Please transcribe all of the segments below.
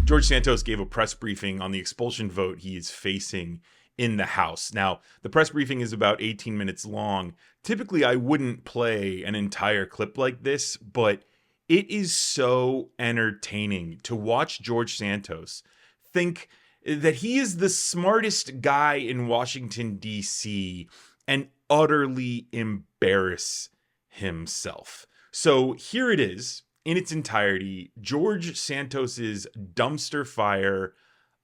George Santos gave a press briefing on the expulsion vote he is facing in the House. Now, the press briefing is about 18 minutes long. Typically, I wouldn't play an entire clip like this, but it is so entertaining to watch George Santos think that he is the smartest guy in Washington, D.C., and utterly embarrass himself. So here it is in its entirety, George Santos's dumpster fire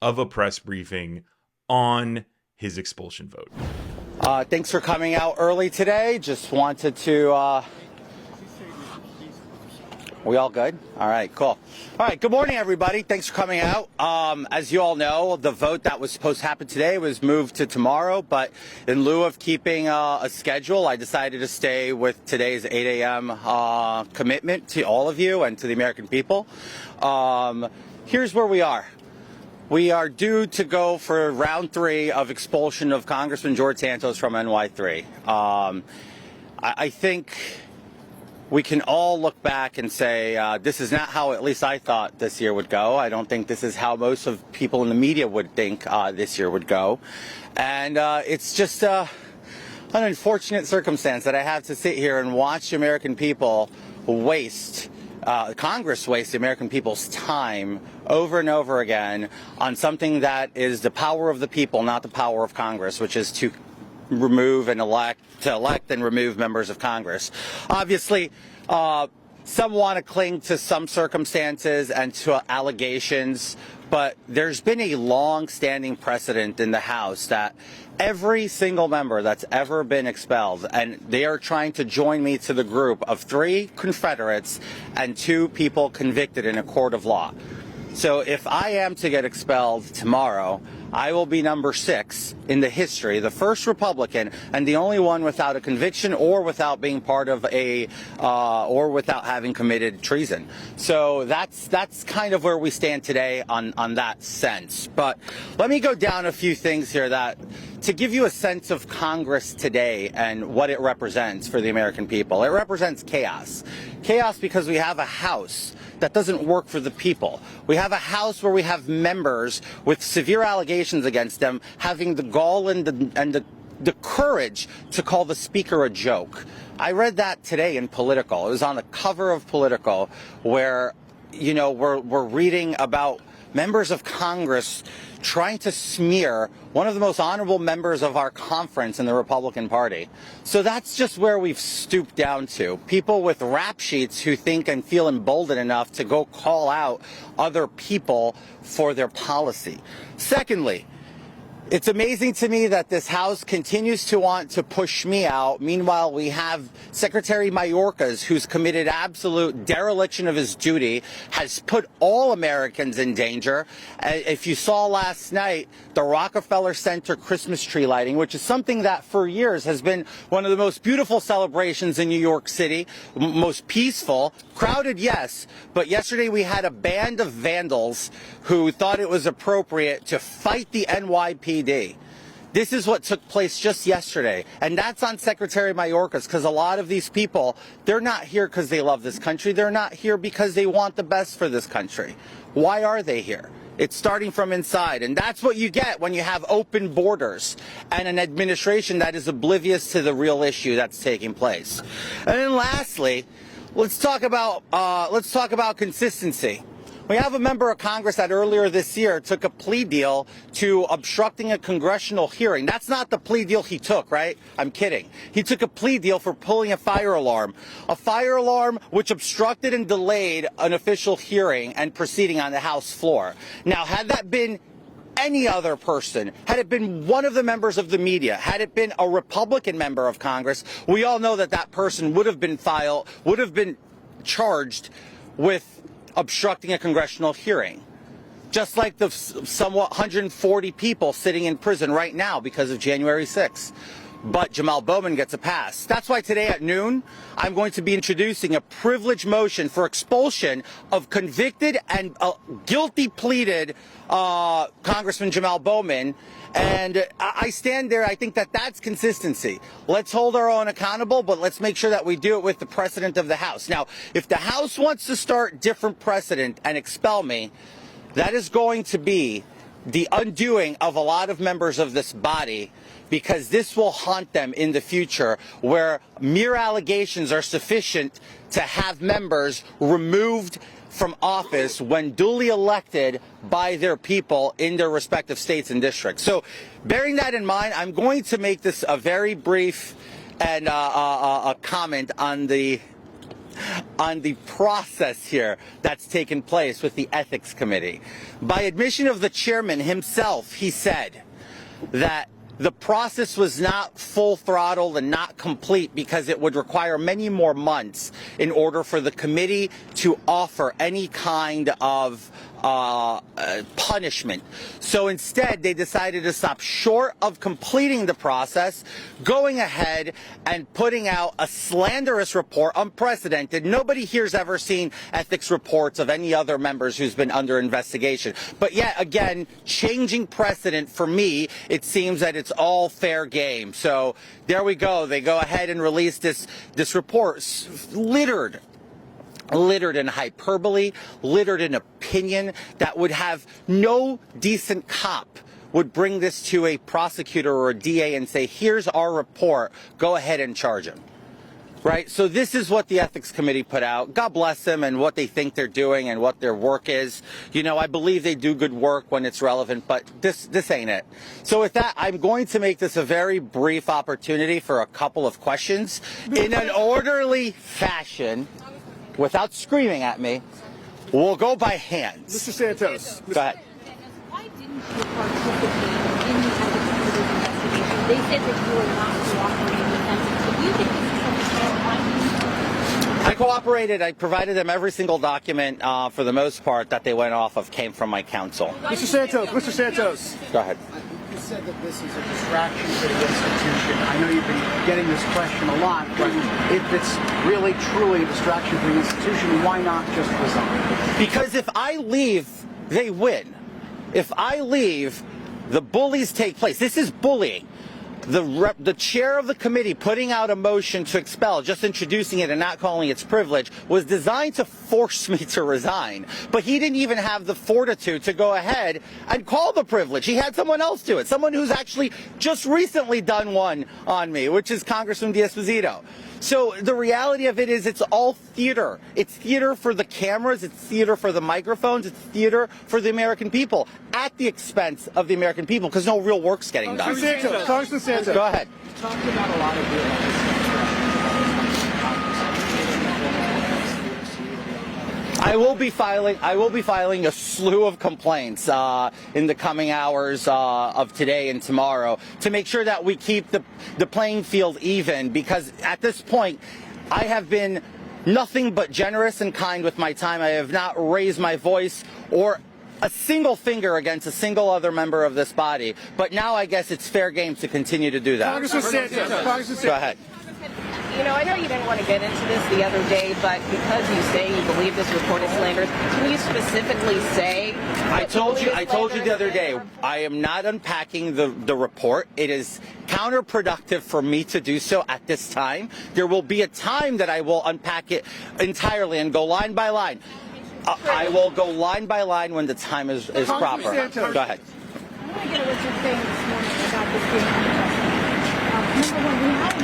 of a press briefing on his expulsion vote. Thanks for coming out early today. Just wanted to... We all good? All right, cool. All right, good morning, everybody. Thanks for coming out. As you all know, the vote that was supposed to happen today was moved to tomorrow, but in lieu of keeping a schedule, I decided to stay with today's 8 a.m. Commitment to all of you and to the American people. Here's where we are. We are due to go for round 3 of expulsion of Congressman George Santos from NY3. I think we can all look back and say, this is not how at least I thought this year would go. I don't think this is how most of people in the media would think this year would go. And it's just an unfortunate circumstance that I have to sit here and watch the American people waste, Congress waste the American people's time over and over again on something that is the power of the people, not the power of Congress, which is to remove and elect and remove members of Congress. Obviously, some want to cling to some circumstances and to allegations, but there's been a long-standing precedent in the House that every single member that's ever been expelled, and they are trying to join me to the group of 3 Confederates and 2 people convicted in a court of law. So if I am to get expelled tomorrow, I will be number 6 in the history, the first Republican and the only one without a conviction or without being part of a, or without having committed treason. So that's kind of where we stand today on that sense. But let me go down a few things here that to give you a sense of Congress today and what it represents for the American people. It represents chaos. Chaos because we have a House that doesn't work for the people. We have a House where we have members with severe allegations against them having the gall and the courage to call the Speaker a joke. I read that today in Political. It was on the cover of Political where, you know, we're reading about members of Congress trying to smear one of the most honorable members of our conference in the Republican Party. So that's just where we've stooped down to. People with rap sheets who think and feel emboldened enough to go call out other people for their policy. Secondly, it's amazing to me that this House continues to want to push me out. Meanwhile, we have Secretary Mayorkas, who's committed absolute dereliction of his duty, has put all Americans in danger. If you saw last night, the Rockefeller Center Christmas tree lighting, which is something that for years has been one of the most beautiful celebrations in New York City, most peaceful, crowded, yes, but yesterday we had a band of vandals who thought it was appropriate to fight the NYPD. This is what took place just yesterday, and that's on Secretary Mayorkas, because a lot of these people, they're not here because they love this country. They're not here because they want the best for this country. Why are they here? It's starting from inside, and that's what you get when you have open borders and an administration that is oblivious to the real issue that's taking place. And then lastly, let's talk about consistency. We have a member of Congress that earlier this year took a plea deal to obstructing a congressional hearing. That's not the plea deal he took, right? I'm kidding. He took a plea deal for pulling a fire alarm which obstructed and delayed an official hearing and proceeding on the House floor. Now, had that been any other person, had it been one of the members of the media, had it been a Republican member of Congress, we all know that that person would have been charged with obstructing a congressional hearing. Just like the somewhat 140 people sitting in prison right now because of January 6th. But Jamal Bowman gets a pass. That's why today at noon, I'm going to be introducing a privilege motion for expulsion of convicted and guilty pleaded Congressman Jamal Bowman. And I stand there. I think that that's consistency. Let's hold our own accountable, but let's make sure that we do it with the precedent of the House. Now, if the House wants to start different precedent and expel me, that is going to be the undoing of a lot of members of this body, because this will haunt them in the future, where mere allegations are sufficient to have members removed from office when duly elected by their people in their respective states and districts. So bearing that in mind, I'm going to make this a very brief and a comment on the process here that's taken place with the Ethics Committee. By admission of the chairman himself, he said that the process was not full throttle and not complete because it would require many more months in order for the committee to offer any kind of punishment. So instead, they decided to stop short of completing the process, going ahead and putting out a slanderous report, unprecedented. Nobody here's ever seen ethics reports of any other members who's been under investigation. But yet again, changing precedent for me, it seems that it's all fair game. So there we go. They go ahead and release this report littered in hyperbole, littered in opinion that would have no decent cop would bring this to a prosecutor or a DA and say, here's our report, go ahead and charge him. Right? So this is what the Ethics Committee put out. God bless them and what they think they're doing and what their work is. You know, I believe they do good work when it's relevant, but this ain't it. So with that, I'm going to make this a very brief opportunity for a couple of questions in an orderly fashion. Without screaming at me, we'll go by hands. Mr. Santos. Go ahead. Why didn't you participate in the Ethics Committee's investigation? They said that you were not cooperating with them. So do you think this is something fair? I cooperated. I provided them every single document, for the most part, that they went off of came from my counsel. Mr. Santos. Go ahead. You said that this is a distraction for the institution. I know you've been getting this question a lot, but if it's really, truly a distraction for the institution, why not just resign? Because if I leave, they win. If I leave, the bullies take place. This is bullying. The chair of the committee putting out a motion to expel, just introducing it and not calling it privilege, was designed to force me to resign. But he didn't even have the fortitude to go ahead and call the privilege. He had someone else do it, someone who's actually just recently done one on me, which is Congressman D'Esposito. So the reality of it is it's all theater. It's theater for the cameras, it's theater for the microphones, it's theater for the American people, at the expense of the American people, because no real work's getting done. Congressman Santos. Go ahead. You talked about a lot of I will be filing a slew of complaints in the coming hours of today and tomorrow to make sure that we keep the playing field even, because at this point I have been nothing but generous and kind with my time. I have not raised my voice or a single finger against a single other member of this body, but now I guess it's fair game to continue to do that. Congressman Santos. Go ahead. You know, I know you didn't want to get into this the other day, but because you say you believe this report is slanderous, can you specifically say? I told you the other day, I am not unpacking the report. It is counterproductive for me to do so at this time. There will be a time that I will unpack it entirely and go line by line. I will go line by line when the time is proper. Go ahead. I want to get at what you're saying this morning about this being unprecedented. Number one, we have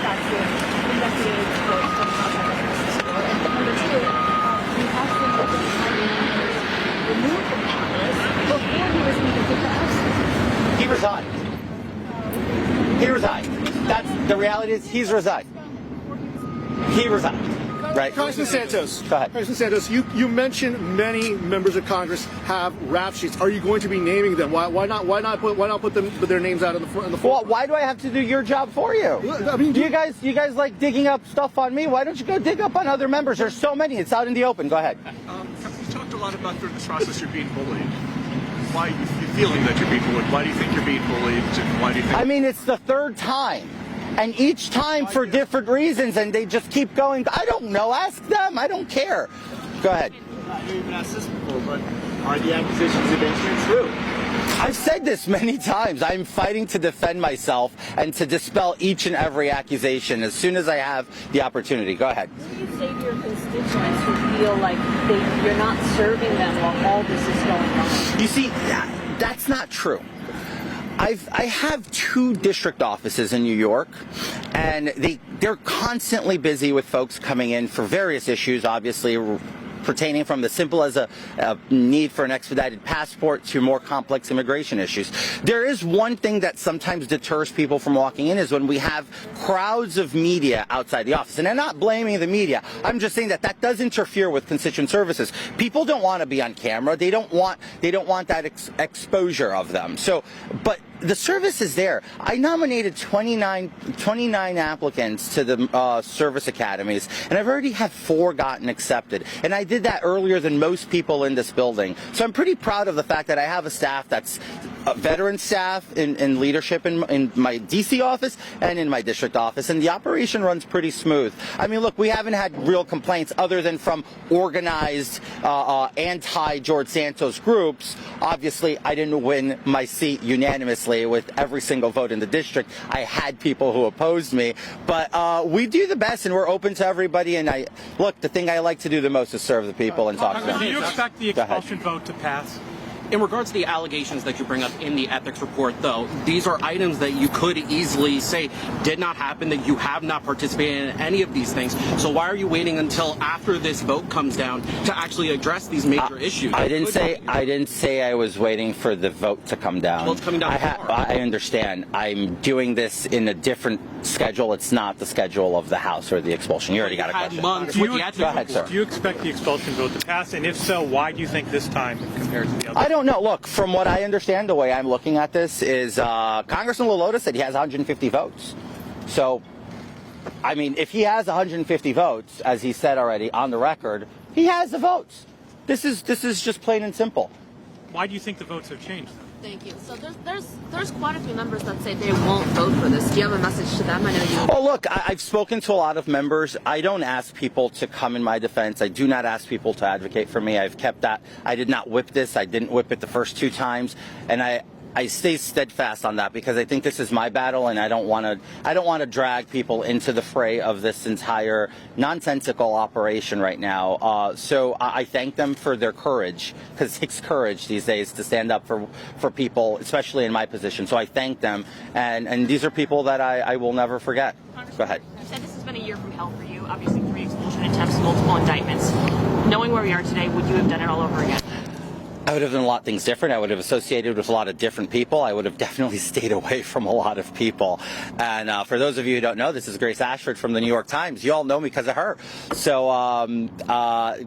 investigated for and number two, we have seen that the President removed from office before he was convicted for arson. He resigned. That's the reality. Is he's resigned. He resigned. Right. Congressman Santos. Go ahead. Congressman Santos, you mentioned many members of Congress have rap sheets. Are you going to be naming them? Why not put their names out on the floor? Well, why do I have to do your job for you? I mean, you guys like digging up stuff on me? Why don't you go dig up on other members? There's so many. It's out in the open. Go ahead. You talked a lot about through this process you're being bullied. Why are you feeling that you're being bullied? Why do you think you're being bullied? Why do you think? I mean, it's the third time. And each time for different reasons, and they just keep going. I don't know. Ask them. I don't care. Go ahead. I know you've been asked this before, but are the accusations against you true? I've said this many times. I'm fighting to defend myself and to dispel each and every accusation as soon as I have the opportunity. Go ahead. What do you say to your constituents who feel like you're not serving them while all this is going on? You see, that's not true. I have 2 district offices in New York, and they're constantly busy with folks coming in for various issues, obviously pertaining from the simple as a need for an expedited passport to more complex immigration issues. There is one thing that sometimes deters people from walking in is when we have crowds of media outside the office. And I'm not blaming the media. I'm just saying that that does interfere with constituent services. People don't want to be on camera. They don't want that exposure of them. So, but the service is there. I nominated 29 applicants to the service academies, and I've already had 4 gotten accepted. And I did that earlier than most people in this building. So I'm pretty proud of the fact that I have a staff that's veteran staff in leadership in my DC office and in my district office, and the operation runs pretty smooth. I mean, look, we haven't had real complaints other than from organized anti-George Santos groups. Obviously, I didn't win my seat unanimously with every single vote in the district. I had people who opposed me, but we do the best and we're open to everybody. And look, the thing I like to do the most is serve the people and talk to them. Do you expect the expulsion vote to pass? In regards to the allegations that you bring up in the ethics report, though, these are items that you could easily say did not happen, that you have not participated in any of these things. So why are you waiting until after this vote comes down to actually address these major issues? I didn't say I was waiting for the vote to come down. Well, it's coming down tomorrow. I understand. I'm doing this in a different schedule. It's not the schedule of the House or the expulsion. You already got a question. Go ahead, sir. Do you expect the expulsion vote to pass? And if so, why do you think this time compared to the other? I don't know. Look, from what I understand, the way I'm looking at this is Congressman Lilota said he has 150 votes. So, I mean, if he has 150 votes, as he said already on the record, he has the votes. This is just plain and simple. Why do you think the votes have changed? Thank you. So there's quite a few members that say they won't vote for this. Do you have a message to them? I know you. Oh, look, I've spoken to a lot of members. I don't ask people to come in my defense. I do not ask people to advocate for me. I've kept that. I did not whip this. I didn't whip it the first 2 times, and I stay steadfast on that because I think this is my battle, and I don't want to drag people into the fray of this entire nonsensical operation right now. So I thank them for their courage, because it takes courage these days to stand up for people, especially in my position. So I thank them, and these are people that I will never forget. Go ahead. You said this has been a year from hell for you. Obviously, 3 expulsion attempts, multiple indictments. Knowing where we are today, would you have done it all over again? I would have done a lot of things different. I would have associated with a lot of different people. I would have definitely stayed away from a lot of people. And for those of you who don't know, this is Grace Ashford from the New York Times. You all know me because of her. So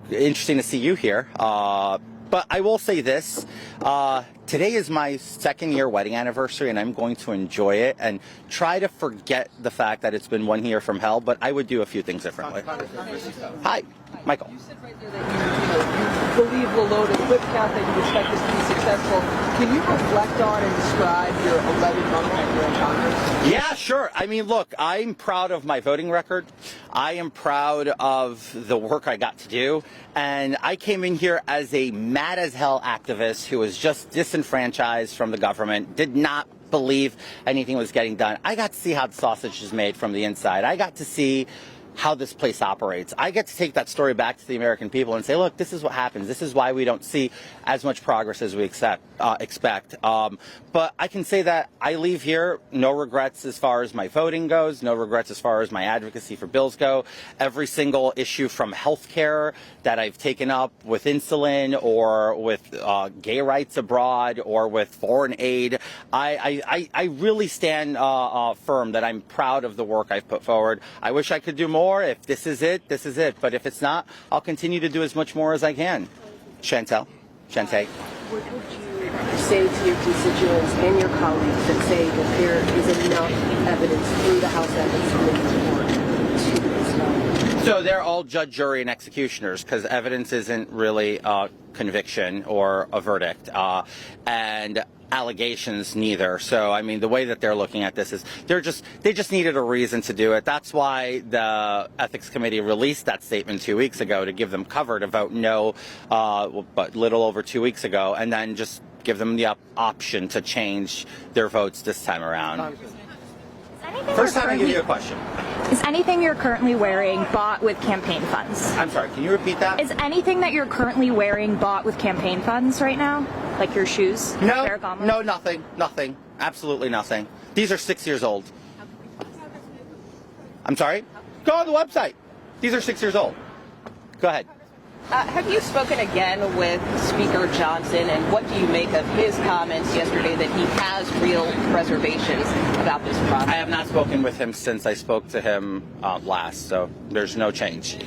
interesting to see you here. But I will say this. Today is my 2nd year wedding anniversary, and I'm going to enjoy it and try to forget the fact that it's been 1 year from hell, but I would do a few things differently. Hi, Michael. You said right there that you believe Lilota whip count, that you expect this to be successful. Can you reflect on and describe your 11-month tenure in Congress? Yeah, sure. I mean, look, I'm proud of my voting record. I am proud of the work I got to do. And I came in here as a mad-as-hell activist who was just disenfranchised from the government, did not believe anything was getting done. I got to see how the sausage is made from the inside. I got to see how this place operates. I get to take that story back to the American people and say, look, this is what happens. This is why we don't see as much progress as we expect. But I can say that I leave here no regrets as far as my voting goes, no regrets as far as my advocacy for bills go. Every single issue from health care that I've taken up with insulin or with gay rights abroad or with foreign aid, I really stand firm that I'm proud of the work I've put forward. I wish I could do more. If this is it, this is it. But if it's not, I'll continue to do as much more as I can. Shantay. What would you say to your constituents and your colleagues that say that there is enough evidence through the House Ethics Committee report to this? So they're all judge, jury, and executioners because evidence isn't really a conviction or a verdict. And allegations neither. So I mean, the way that they're looking at this is they just needed a reason to do it. That's why the ethics committee released that statement 2 weeks ago to give them cover to vote no, but little over 2 weeks ago, and then just give them the option to change their votes this time around. First time I give you a question. Is anything you're currently wearing bought with campaign funds? I'm sorry, can you repeat that? Is anything that you're currently wearing bought with campaign funds right now? Like your shoes? No, nothing. Absolutely nothing. These are 6 years old. I'm sorry? Go on the website. These are 6 years old. Go ahead. Have you spoken again with Speaker Johnson, and what do you make of his comments yesterday that he has real reservations about this process? I have not spoken with him since I spoke to him last, so there's no change.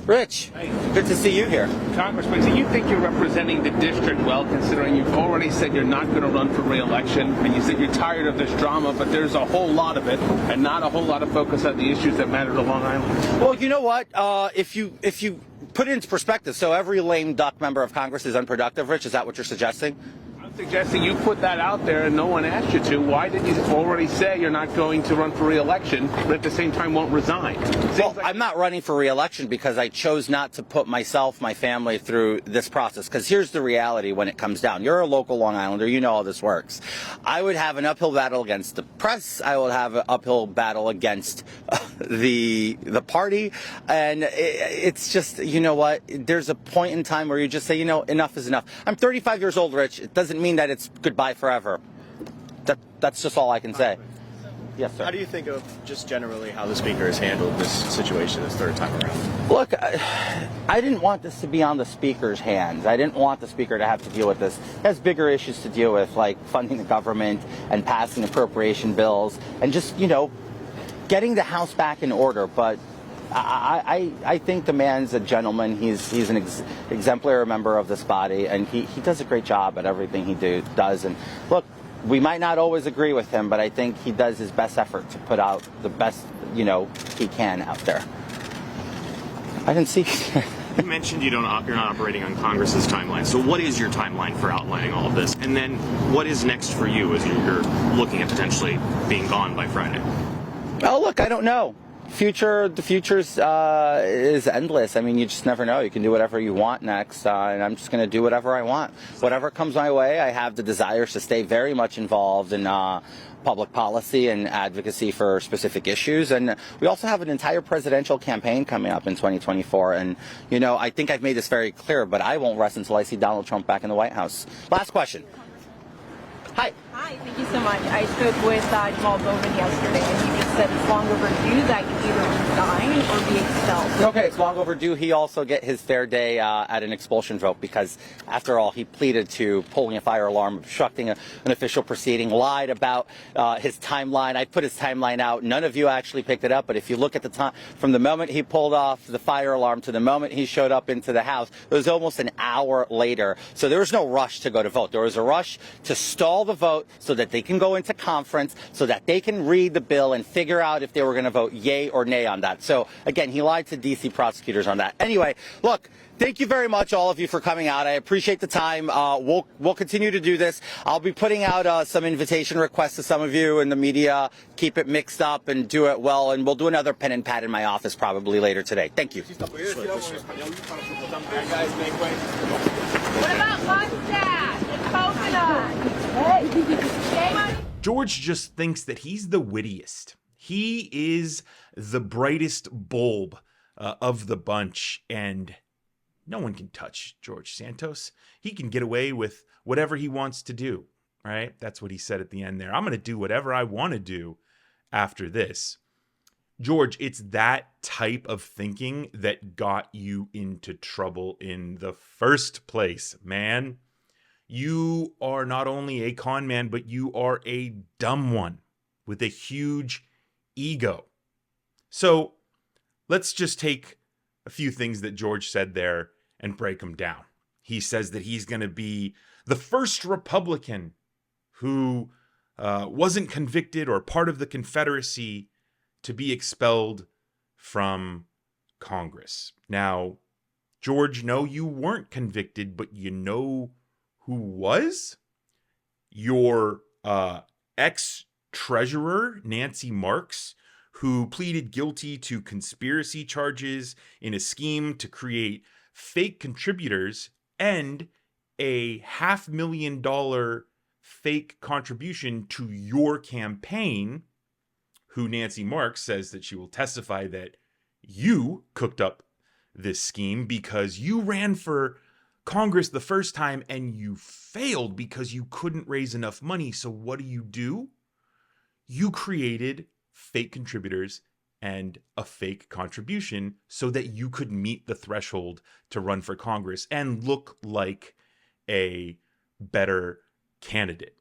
Rich, good to see you here. Congressman, do you think you're representing the district well, considering you've already said you're not going to run for re-election, and you said you're tired of this drama, but there's a whole lot of it, and not a whole lot of focus on the issues that matter to Long Island? Well, you know what? If you put it into perspective, so every lame duck member of Congress is unproductive, Rich, is that what you're suggesting? I'm suggesting you put that out there and no one asked you to. Why did you already say you're not going to run for re-election, but at the same time won't resign? Well, I'm not running for re-election because I chose not to put myself, my family through this process. Because here's the reality when it comes down. You're a local Long Islander. You know how this works. I would have an uphill battle against the press. I will have an uphill battle against the party. And it's just, you know what? There's a point in time where you just say, you know, enough is enough. I'm 35 years old, Rich. It doesn't mean that it's goodbye forever. That's just all I can say. Yes, sir. How do you think of just generally how the speaker has handled this situation this third time around? Look, I didn't want this to be on the speaker's hands. I didn't want the speaker to have to deal with this. He has bigger issues to deal with, like funding the government and passing appropriation bills and just, you know, getting the House back in order. But I think the man's a gentleman. He's an exemplary member of this body, and he does a great job at everything he does. And look, we might not always agree with him, but I think he does his best effort to put out the best, you know, he can out there. I didn't see. You mentioned you're not operating on Congress's timeline. So what is your timeline for outlining all of this? And then what is next for you as you're looking at potentially being gone by Friday? Oh, look, I don't know. The future's is endless. I mean, you just never know. You can do whatever you want next, and I'm just going to do whatever I want. Whatever comes my way, I have the desires to stay very much involved in public policy and advocacy for specific issues. And we also have an entire presidential campaign coming up in 2024. And, you know, I think I've made this very clear, but I won't rest until I see Donald Trump back in the White House. Last question. Hi. Hi, thank you so much. I spoke with Jamal Bowman yesterday, and he just said it's long overdue that you either resign or be expelled. Okay, it's long overdue. He also get his fair day at an expulsion vote because, after all, he pleaded to pulling a fire alarm, obstructing an official proceeding, lied about his timeline. I put his timeline out. None of you actually picked it up, but if you look at the time, from the moment he pulled off the fire alarm to the moment he showed up into the House, it was almost an hour later. So there was no rush to go to vote. There was a rush to stall the vote so that they can go into conference, so that they can read the bill and figure out if they were going to vote yay or nay on that. So, again, he lied to D.C. prosecutors on that. Anyway, look, thank you very much, all of you, for coming out. I appreciate the time. We'll continue to do this. I'll be putting out some invitation requests to some of you in the media. Keep it mixed up and do it well, and we'll do another pen and pad in my office probably later today. Thank you. What about mustache and coconut? George just thinks that he's the wittiest. He is the brightest bulb of the bunch, and no one can touch George Santos. He can get away with whatever he wants to do, right? That's what he said at the end there. I'm going to do whatever I want to do after this. George, it's that type of thinking that got you into trouble in the first place, man. You are not only a con man, but you are a dumb one with a huge ego. So let's just take a few things that George said there and break them down. He says that he's going to be the first Republican who wasn't convicted or part of the Confederacy to be expelled from Congress. Now, George, no, you weren't convicted, but you know who was? Your ex-treasurer, Nancy Marks, who pleaded guilty to conspiracy charges in a scheme to create fake contributors and a $500,000 fake contribution to your campaign, who Nancy Marks says that she will testify that you cooked up this scheme because you ran for Congress the first time and you failed because you couldn't raise enough money. So what do? You created fake contributors and a fake contribution so that you could meet the threshold to run for Congress and look like a better candidate.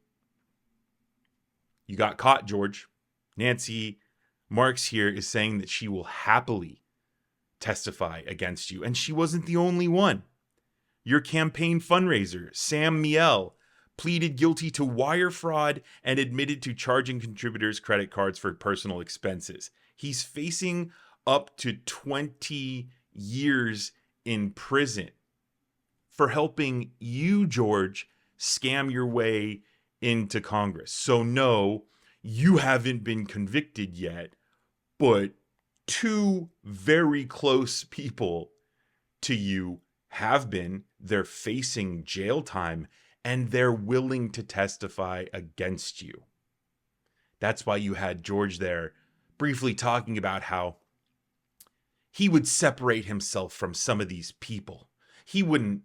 You got caught, George. Nancy Marks here is saying that she will happily testify against you, and she wasn't the only one. Your campaign fundraiser, Sam Miele, pleaded guilty to wire fraud and admitted to charging contributors credit cards for personal expenses. He's facing up to 20 years in prison for helping you, George, scam your way into Congress. So no, you haven't been convicted yet, but two very close people to you have been. They're facing jail time and they're willing to testify against you. That's why you had George there briefly talking about how he would separate himself from some of these people. He wouldn't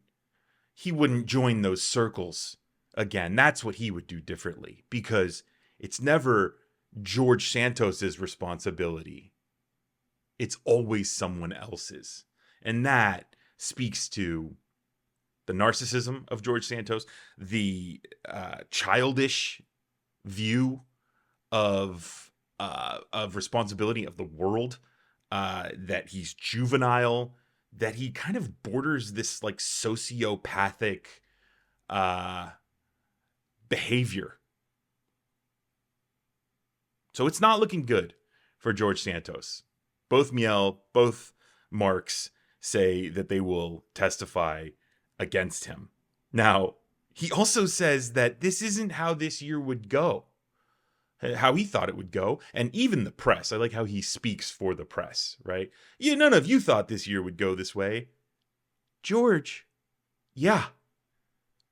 join those circles again. That's what he would do differently, because it's never George Santos's responsibility. It's always someone else's. And that speaks to the narcissism of George Santos, the childish view of responsibility of the world, that he's juvenile, that he kind of borders this like sociopathic behavior. So it's not looking good for George Santos. Both Miele, both Marks say that they will testify against him. Now, he also says that this isn't how this year would go, how he thought it would go. And even the press, I like how he speaks for the press, right? Yeah, none of you thought this year would go this way. George, yeah,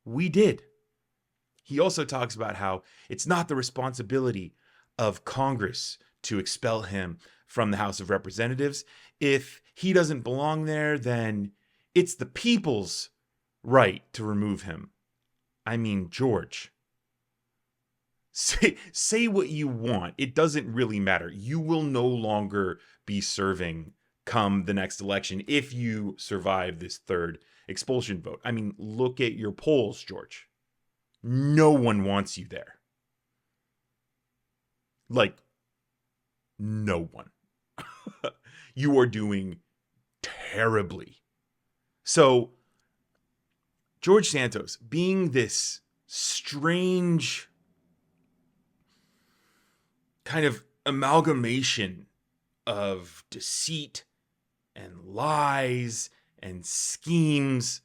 we did. He also talks about how it's not the responsibility of Congress to expel him from the House of Representatives. If he doesn't belong there, then it's the people's right to remove him. I mean, George, say what you want. It doesn't really matter. You will no longer be serving come the next election if you survive this third expulsion vote. I mean, look at your polls, George. No one wants you there. Like, no one. You are doing terribly. So, George Santos, being this strange kind of amalgamation of deceit and lies and schemes,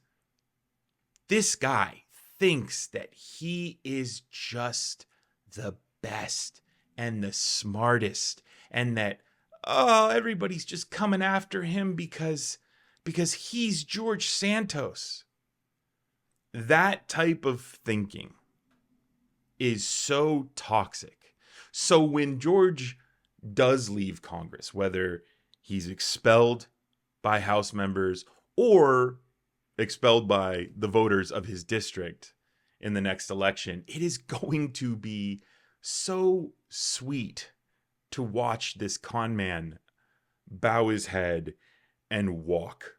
this guy thinks that he is just the best and the smartest, and that everybody's just coming after him because he's George Santos. That type of thinking is so toxic. So when George does leave Congress, whether he's expelled by House members or expelled by the voters of his district in the next election, it is going to be so sweet to watch this con man bow his head and walk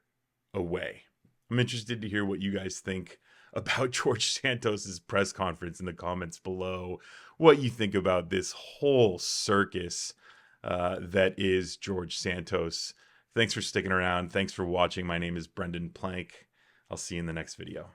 away. I'm interested to hear what you guys think about George Santos's press conference in the comments below. What you think about this whole circus that is George Santos. Thanks for sticking around. Thanks for watching. My name is Brendan Plank. I'll see you in the next video.